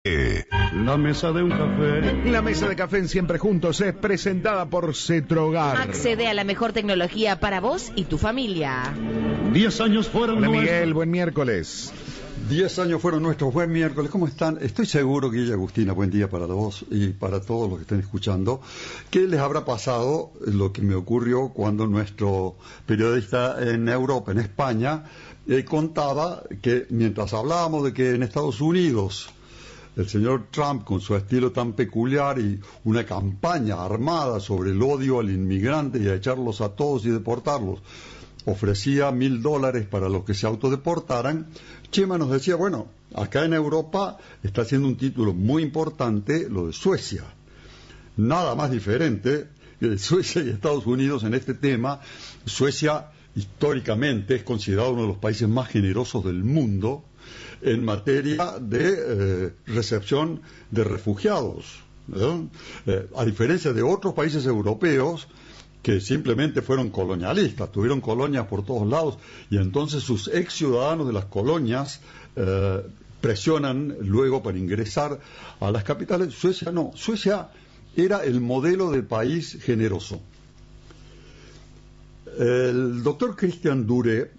La mesa de un café. La mesa de café en Siempre Juntos es presentada por Cetrogar. Accede a la mejor tecnología para vos y tu familia. 10 años fueron Hola nuestros. Miguel, buen miércoles. 10 años fueron nuestros. Buen miércoles, ¿cómo están? Estoy seguro, Guilla Agustina, buen día para vos y para todos los que estén escuchando. ¿Qué les habrá pasado lo que me ocurrió cuando nuestro periodista en Europa, en España, contaba que mientras hablábamos de que en Estados Unidos el señor Trump, con su estilo tan peculiar y una campaña armada sobre el odio al inmigrante y a echarlos a todos y deportarlos, ofrecía $1.000 para los que se autodeportaran, Chema nos decía, bueno, acá en Europa está haciendo un título muy importante lo de Suecia. Nada más diferente que de Suecia y Estados Unidos en este tema. Suecia históricamente es considerado uno de los países más generosos del mundo en materia de recepción de refugiados, a diferencia de otros países europeos que simplemente fueron colonialistas, tuvieron colonias por todos lados y entonces sus ex ciudadanos de las colonias presionan luego para ingresar a las capitales. Suecia no, Suecia era el modelo de país generoso. El doctor Christian Dure,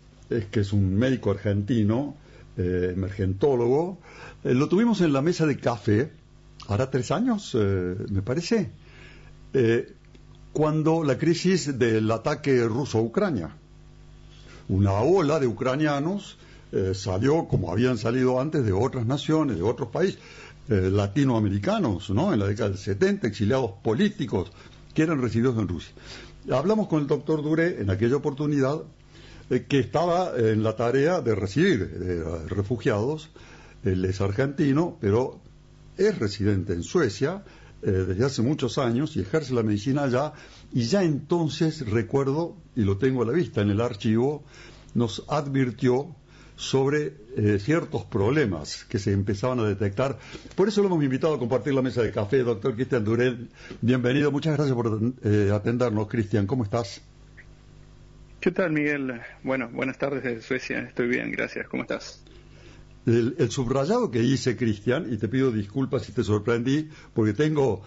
que es un médico argentino, emergentólogo, lo tuvimos en la mesa de café, hará 3 años, me parece, cuando la crisis del ataque ruso a Ucrania. Una ola de ucranianos salió, como habían salido antes, de otras naciones, de otros países, latinoamericanos, ¿no? En la década del 70, exiliados políticos que eran recibidos en Rusia. Hablamos con el doctor Dure en aquella oportunidad, que estaba en la tarea de recibir refugiados. Él es argentino, pero es residente en Suecia desde hace muchos años y ejerce la medicina allá, y ya entonces recuerdo, y lo tengo a la vista en el archivo, nos advirtió sobre ciertos problemas que se empezaban a detectar. Por eso lo hemos invitado a compartir la mesa de café, doctor Christian Durel. Bienvenido, muchas gracias por atendernos, Christian. ¿Cómo estás? ¿Qué tal, Miguel? Bueno, buenas tardes desde Suecia. Estoy bien, gracias. ¿Cómo estás? El subrayado que hice, Cristian, y te pido disculpas si te sorprendí, porque tengo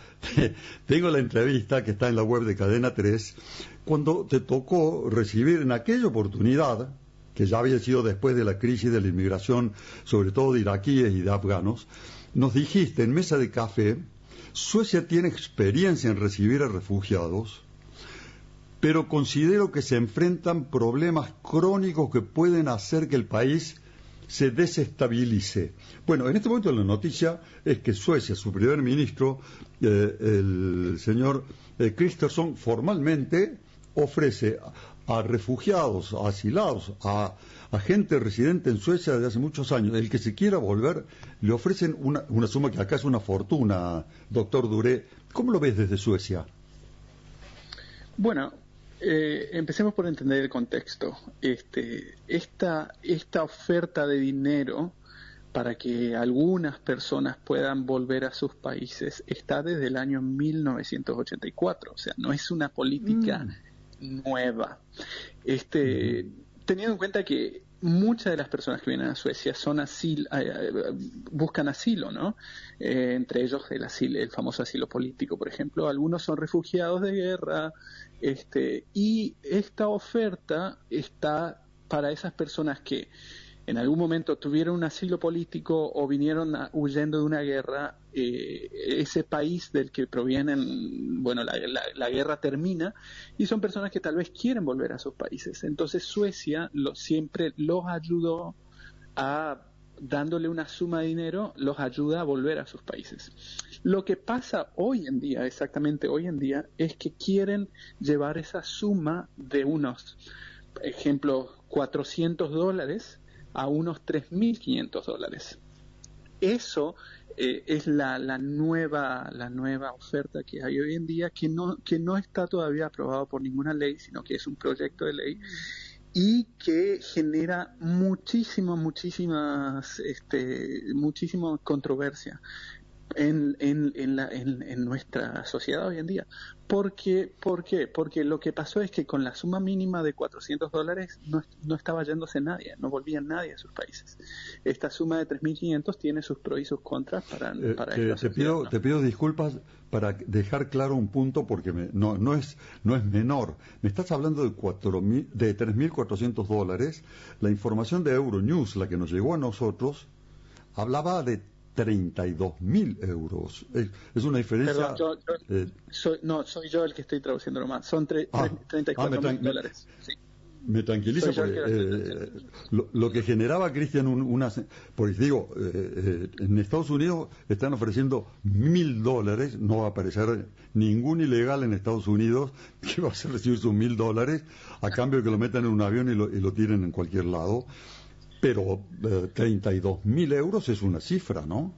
la entrevista que está en la web de Cadena 3, cuando te tocó recibir en aquella oportunidad, que ya había sido después de la crisis de la inmigración, sobre todo de iraquíes y de afganos, nos dijiste en mesa de café, Suecia tiene experiencia en recibir a refugiados, pero considero que se enfrentan problemas crónicos que pueden hacer que el país se desestabilice. Bueno, en este momento la noticia es que Suecia, su primer ministro, el señor Kristersson, formalmente ofrece a refugiados, a asilados, a gente residente en Suecia desde hace muchos años, el que se quiera volver, le ofrecen una suma que acá es una fortuna, doctor Dure. ¿Cómo lo ves desde Suecia? Bueno, empecemos por entender el contexto. Esta oferta de dinero para que algunas personas puedan volver a sus países está desde el año 1984, o sea, no es una política nueva. Teniendo en cuenta que muchas de las personas que vienen a Suecia son buscan asilo, ¿no? Entre ellos el famoso asilo político, por ejemplo. Algunos son refugiados de guerra, y esta oferta está para esas personas que en algún momento tuvieron un asilo político o vinieron huyendo de una guerra. Ese país del que provienen, bueno, la guerra termina y son personas que tal vez quieren volver a sus países. Entonces Suecia siempre los ayudó dándole una suma de dinero, los ayuda a volver a sus países. Lo que pasa hoy en día, exactamente hoy en día, es que quieren llevar esa suma de unos, por ejemplo, $400 a unos $3.500. Eso es la nueva oferta que hay hoy en día, que no está todavía aprobado por ninguna ley, sino que es un proyecto de ley y que genera muchísima controversia. en nuestra sociedad hoy en día. ¿Por qué? Porque lo que pasó es que con la suma mínima de $400 no estaba yéndose nadie, no volvía nadie a sus países. Esta suma de 3.500 tiene sus pros y sus contras para esta sociedad, ¿no? Te pido disculpas para dejar claro un punto porque no es menor. Me estás hablando de $3.400. La información de Euronews, la que nos llegó a nosotros, hablaba de 32.000 euros. Es una diferencia. Perdón, soy yo el que estoy traduciendo más. Son $34.000. Sí. Me tranquiliza porque lo que generaba, Cristian, porque digo, en Estados Unidos están ofreciendo $1.000. No va a aparecer ningún ilegal en Estados Unidos que va a recibir sus $1.000 a cambio de que lo metan en un avión y lo tiren en cualquier lado. Pero 32.000 euros es una cifra, ¿no?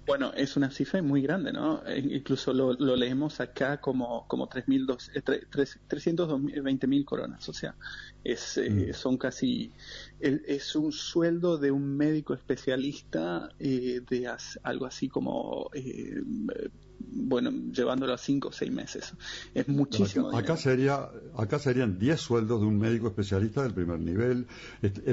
Bueno, es una cifra muy grande, ¿no? Incluso lo leemos acá como 320.000 coronas. O sea, son casi... Es un sueldo de un médico especialista de algo así como... bueno, llevándolo a 5 o 6 meses. Es muchísimo. Acá serían 10 sueldos de un médico especialista del primer nivel.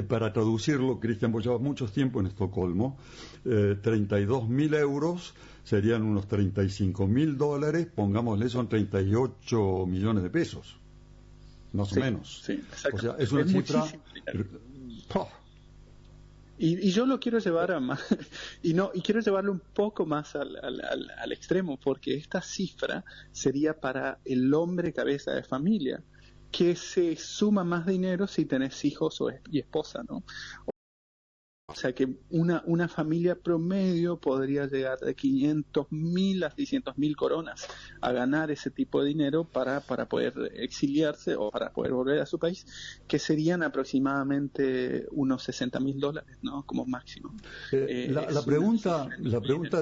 Para traducirlo, Cristian, vos llevas mucho tiempo en Estocolmo. 32.000 euros serían unos $35.000. Pongámosle, son 38 millones de pesos. Más o menos. Sí, exacto. O sea, es una cifra... Y yo lo quiero llevar a más, y quiero llevarlo un poco más al extremo, porque esta cifra sería para el hombre cabeza de familia, que se suma más dinero si tenés hijos y esposa, ¿no? O sea que una familia promedio podría llegar de 500.000 a 600.000 coronas a ganar ese tipo de dinero para poder exiliarse o para poder volver a su país, que serían aproximadamente unos $60.000, ¿no? Como máximo. La pregunta,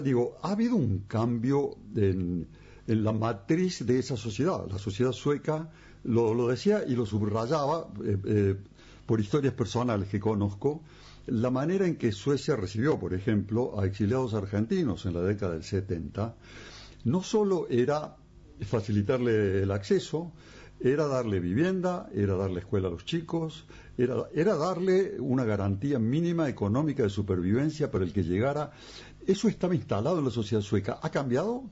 digo, ¿ha habido un cambio en la matriz de esa sociedad? La sociedad sueca, lo decía y lo subrayaba por historias personales que conozco. La manera en que Suecia recibió, por ejemplo, a exiliados argentinos en la década del 70, no solo era facilitarle el acceso, era darle vivienda, era darle escuela a los chicos, era darle una garantía mínima económica de supervivencia para el que llegara. Eso estaba instalado en la sociedad sueca. ¿Ha cambiado?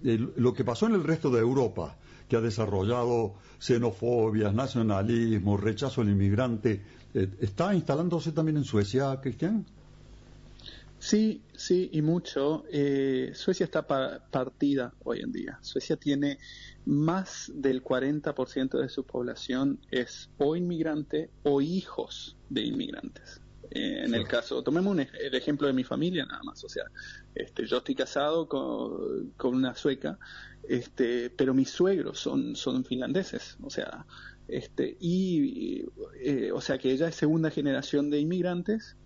Lo que pasó en el resto de Europa, que ha desarrollado xenofobias, nacionalismo, rechazo al inmigrante, ¿está instalándose también en Suecia, Cristian? Sí, y mucho. Suecia está partida hoy en día. Suecia tiene más del 40% de su población es o inmigrante o hijos de inmigrantes. En el caso, tomemos el ejemplo de mi familia nada más, o sea, yo estoy casado con una sueca, pero mis suegros son finlandeses, o sea, o sea que ella es segunda generación de inmigrantes,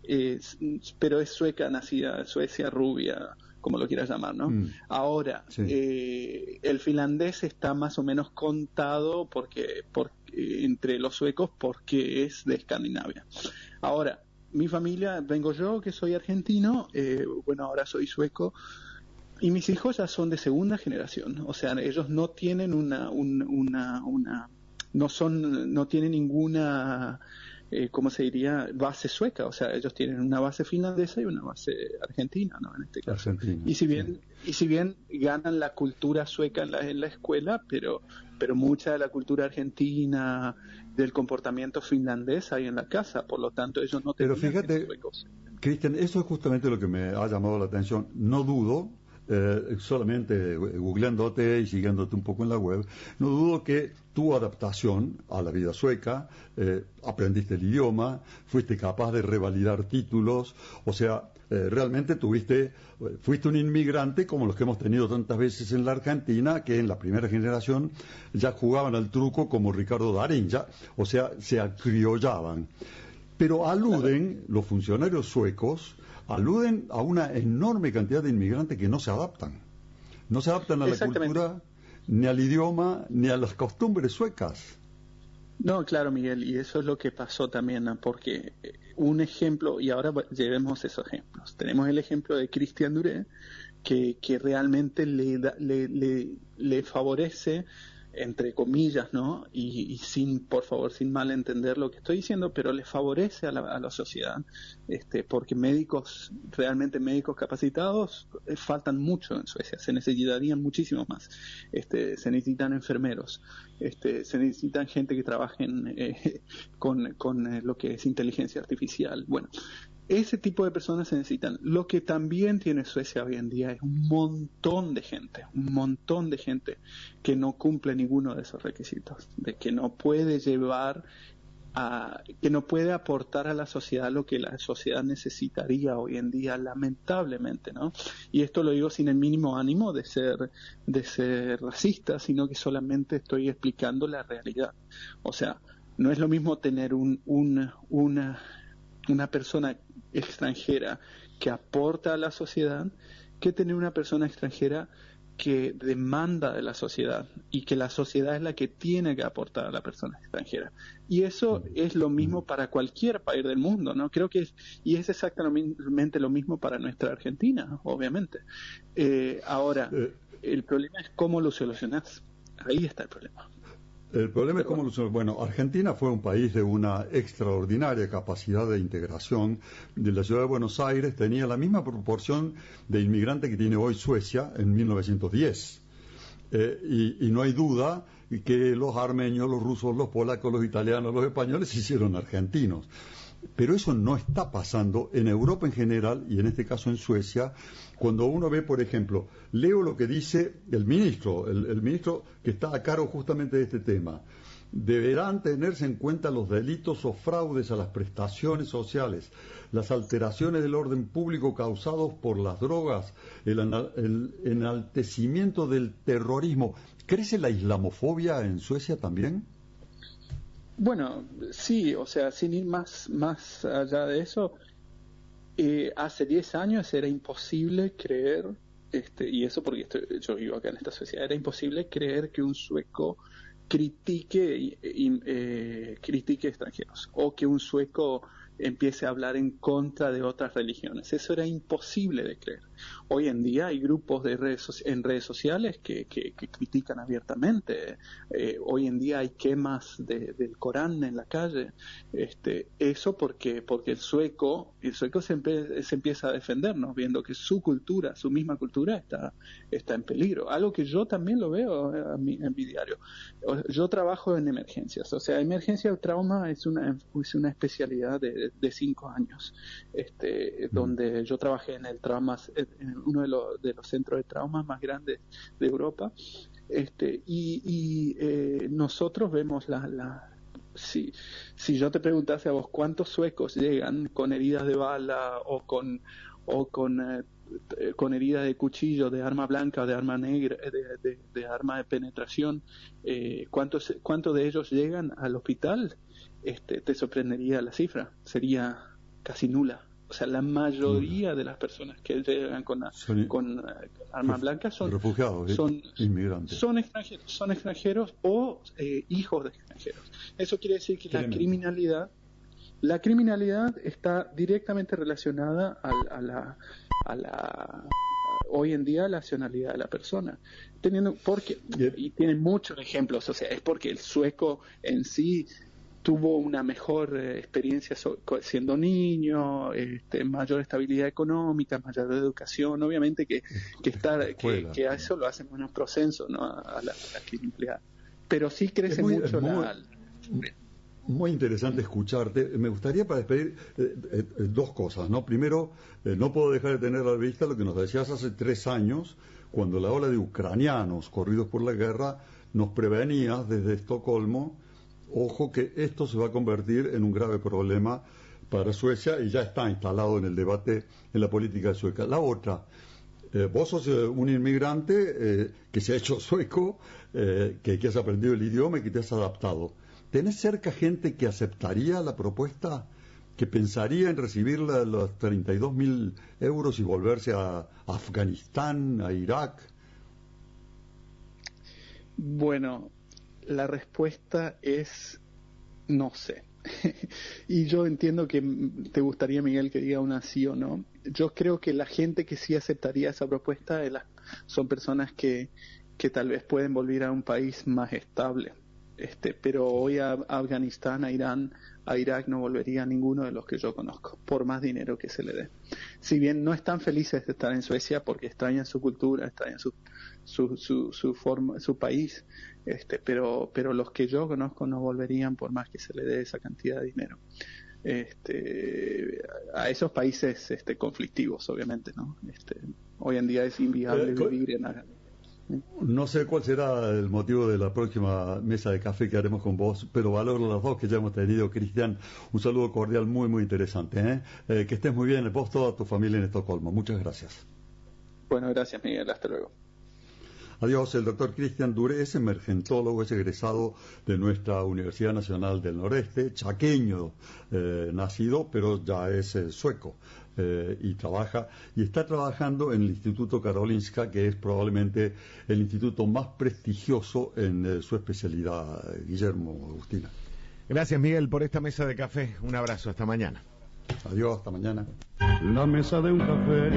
pero es sueca, nacida en Suecia, rubia, como lo quieras llamar, ¿no? Ahora, sí. El finlandés está más o menos contado porque entre los suecos porque es de Escandinavia. Ahora, mi familia, vengo yo, que soy argentino, bueno, ahora soy sueco, y mis hijos ya son de segunda generación, o sea, ellos no tienen no tienen ninguna, ¿cómo se diría?, base sueca, o sea, ellos tienen una base finlandesa y una base argentina, ¿no?, en este caso. Argentina, y si bien ganan la cultura sueca en la escuela, pero mucha de la cultura argentina, del comportamiento finlandés hay en la casa, por lo tanto ellos no tienen. Pero fíjate, Cristian, eso es justamente lo que me ha llamado la atención. No dudo, solamente googleándote y siguiéndote un poco en la web, no dudo que tu adaptación a la vida sueca, aprendiste el idioma, fuiste capaz de revalidar títulos, o sea, realmente fuiste un inmigrante como los que hemos tenido tantas veces en la Argentina, que en la primera generación ya jugaban al truco como Ricardo Darín, o sea, se acriollaban. Pero los funcionarios suecos aluden a una enorme cantidad de inmigrantes que no se adaptan a la cultura, ni al idioma, ni a las costumbres suecas. No, claro, Miguel, y eso es lo que pasó también, ¿no? Porque un ejemplo, y ahora llevemos esos ejemplos. Tenemos el ejemplo de Christian Duré, que realmente le favorece, entre comillas, ¿no? Y por favor, sin malentender lo que estoy diciendo, pero le favorece a la sociedad, porque realmente médicos capacitados, faltan mucho en Suecia, se necesitarían muchísimo más, se necesitan enfermeros, se necesitan gente que trabaje con lo que es inteligencia artificial. Bueno, ese tipo de personas se necesitan. Lo que también tiene Suecia hoy en día es un montón de gente que no cumple ninguno de esos requisitos, de que no puede que no puede aportar a la sociedad lo que la sociedad necesitaría hoy en día, lamentablemente, ¿no? Y esto lo digo sin el mínimo ánimo de ser racista, sino que solamente estoy explicando la realidad. O sea, no es lo mismo tener una persona extranjera que aporta a la sociedad que tener una persona extranjera que demanda de la sociedad, y que la sociedad es la que tiene que aportar a la persona extranjera. Y eso es lo mismo para cualquier país del mundo, ¿no? Creo que es exactamente lo mismo para nuestra Argentina, obviamente. Ahora, el problema es cómo lo solucionás. Ahí está el problema. El problema es cómo Argentina fue un país de una extraordinaria capacidad de integración. De la ciudad de Buenos Aires tenía la misma proporción de inmigrantes que tiene hoy Suecia en 1910. Y no hay duda que los armenios, los rusos, los polacos, los italianos, los españoles se hicieron argentinos. Pero eso no está pasando en Europa en general, y en este caso en Suecia, cuando uno ve, por ejemplo, leo lo que dice el ministro que está a cargo justamente de este tema. Deberán tenerse en cuenta los delitos o fraudes a las prestaciones sociales, las alteraciones del orden público causados por las drogas, el enaltecimiento del terrorismo. ¿Crece la islamofobia en Suecia también? Bueno, sí, o sea, sin ir más allá de eso, hace 10 años era imposible creer, y eso porque yo vivo acá en esta sociedad, era imposible creer que un sueco critique extranjeros, o que un sueco empiece a hablar en contra de otras religiones. Eso era imposible de creer. Hoy en día hay grupos en redes sociales que critican abiertamente. Hoy en día hay quemas del Corán en la calle. Eso porque el sueco se empieza a defendernos, viendo que su misma cultura está en peligro. Algo que yo también lo veo en mi diario. Yo trabajo en emergencias. O sea, emergencia o trauma es una especialidad de 5 años, donde yo trabajé en el trauma, en uno de los centros de trauma más grandes de Europa, y nosotros vemos si yo te preguntase a vos cuántos suecos llegan con heridas de bala o con heridas de cuchillo, de arma blanca o de arma negra, de arma de penetración, ¿cuántos de ellos llegan al hospital? Te sorprendería la cifra, sería casi nula. O sea, la mayoría de las personas que llegan con armas blancas son refugiados, inmigrantes. Son extranjeros o hijos de extranjeros. Eso quiere decir que la criminalidad está directamente relacionada a la hoy en día la nacionalidad de la persona, y tienen muchos ejemplos. O sea, es porque el sueco en sí tuvo una mejor experiencia siendo niño, mayor estabilidad económica, mayor educación, obviamente que a eso lo hace menos proceso, ¿no? a la criminalidad. Pero sí crece mucho Muy interesante escucharte. Me gustaría, para despedir, dos cosas, ¿no? Primero, no puedo dejar de tener a la vista lo que nos decías hace 3 años, cuando la ola de ucranianos corridos por la guerra, nos prevenías desde Estocolmo: ojo que esto se va a convertir en un grave problema para Suecia, y ya está instalado en el debate en la política sueca. La otra, vos sos un inmigrante que se ha hecho sueco, que has aprendido el idioma y que te has adaptado. ¿Tenés cerca gente que aceptaría la propuesta, que pensaría en recibir los 32.000 euros y volverse a Afganistán, a Irak? Bueno, la respuesta es no sé. Y yo entiendo que te gustaría, Miguel, que diga una sí o no. yo creo que la gente que sí aceptaría esa propuesta son personas que tal vez pueden volver a un país más estable. Pero hoy a Afganistán, a Irán, a Irak no volvería ninguno de los que yo conozco, por más dinero que se le dé. Si bien no están felices de estar en Suecia porque extrañan su cultura, extrañan su forma, su país, pero los que yo conozco no volverían por más que se le dé esa cantidad de dinero. A esos países conflictivos, obviamente, ¿no? Hoy en día es inviable vivir en Afganistán. No sé cuál será el motivo de la próxima mesa de café que haremos con vos, pero valoro las dos que ya hemos tenido. Cristian, un saludo cordial muy, muy interesante. Que estés muy bien, vos, toda tu familia en Estocolmo. Muchas gracias. Bueno, gracias, Miguel. Hasta luego. Adiós. El doctor Cristian Duré es emergentólogo, es egresado de nuestra Universidad Nacional del Noreste, chaqueño nacido, pero ya es sueco. Y está trabajando en el Instituto Karolinska, que es probablemente el instituto más prestigioso en su especialidad. Guillermo, Agustina. Gracias, Miguel, por esta mesa de café. Un abrazo, hasta mañana. Adiós, hasta mañana. La mesa de un café.